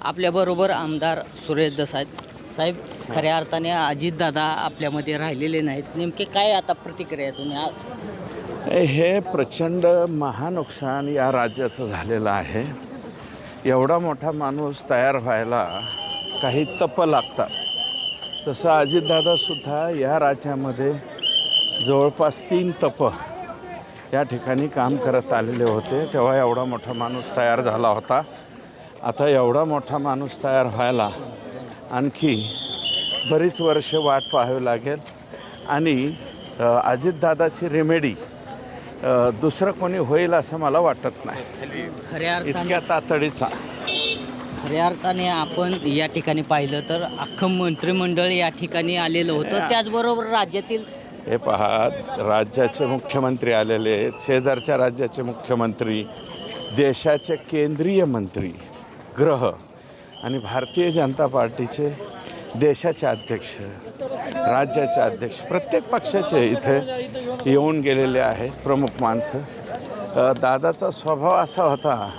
आपल्याबरोबर आमदार सुरेश दस आहेत. साहेब, खऱ्या अर्थाने अजितदादा आपल्यामध्ये राहिलेले नाहीत. नेमके काय आता प्रतिक्रिया तुम्ही हे प्रचंड महानुकसान या राज्याचं झालेलं आहे. एवढा मोठा माणूस तयार व्हायला काही तप लागतात. तसं अजितदादासुद्धा या राज्यामध्ये जवळपास 3 तप या ठिकाणी काम करत आलेले होते. तेव्हा एवढा मोठा माणूस तयार झाला होता. आता एवढा मोठा माणूस तयार व्हायला आणखी बरीच वर्ष वाट पाहावी लागेल. आणि अजितदादाची रेमेडी दुसरं कोणी होईल असं मला वाटत नाही खऱ्या इतक्या तातडीचा. खऱ्या अर्थाने आपण या ठिकाणी पाहिलं तर अख्खं मंत्रिमंडळ या ठिकाणी आलेलं होतं. त्याचबरोबर राज्यातील हे पहा, राज्याचे मुख्यमंत्री आलेले, शेजारच्या राज्याचे मुख्यमंत्री, देशाचे केंद्रीय मंत्री, गृह आणि भारतीय जनता पार्टीचे देशाचे अध्यक्ष, राज्याचे अध्यक्ष, प्रत्येक पक्षाचे इथे येऊन गेलेले आहेत प्रमुख माणसं. दादाचा स्वभाव असा होता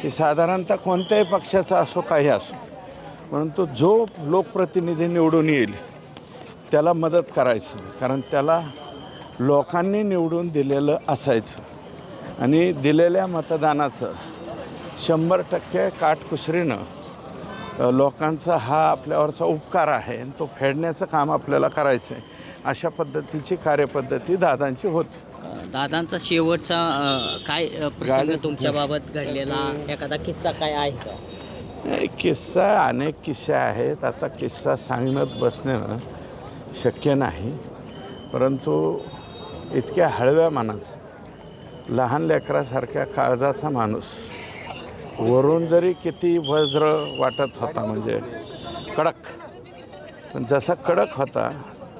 की साधारणतः कोणत्याही पक्षाचा असो काही असो, परंतु जो लोकप्रतिनिधी निवडून येईल त्याला मदत करायचं, कारण त्याला लोकांनी निवडून दिलेलं असायचं आणि दिलेल्या मतदानाचं 100% काटकुसरीनं लोकांचा हा आपल्यावरचा उपकार आहे आणि तो फेडण्याचं काम आपल्याला करायचं आहे. अशा पद्धतीची कार्यपद्धती दादांची होती. दादांचा शेवटचा काय प्रसंग तुमच्याबाबत घडलेला एखादा किस्सा काय आहे का? किस्सा अनेक किस्से आहेत. आता किस्सा सांगण्यात बसणं शक्य नाही, परंतु इतक्या हळव्या मनाचा, लहान लेकरासारख्या काळजाचा माणूस, वरून जरी किती वज्र वाटत होता, म्हणजे कडक, पण जसा कडक होता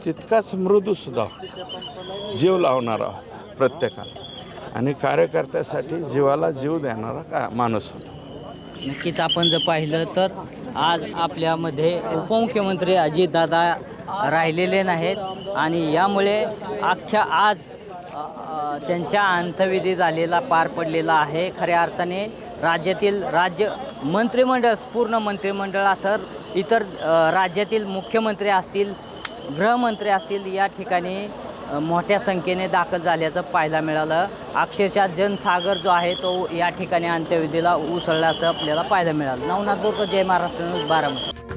तितकाच मृदूसुद्धा होता. जीव लावणारा होता प्रत्येकाला आणि कार्यकर्त्यासाठी जीवाला जीव देणारा माणूस होता. नक्कीच आपण जर पाहिलं तर आज आपल्यामध्ये उपमुख्यमंत्री अजितदादा राहिलेले नाहीत आणि यामुळे अख्ख्या आज त्यांच्या अंत्यविधी झालेला पार पडलेला आहे. खऱ्या अर्थाने राज्यातील मंत्रिमंडळ, पूर्ण मंत्रिमंडळ असर, इतर राज्यातील मुख्यमंत्री असतील, गृहमंत्री असतील, या ठिकाणी मोठ्या संख्येने दाखल झाल्याचं पाहायला मिळालं. अक्षरशः जनसागर जो आहे तो या ठिकाणी अंत्यविधीला उसळला असं आपल्याला पाहायला मिळालं. नवनाथ बोरकर, जय महाराष्ट्र न्यूज, बारामती.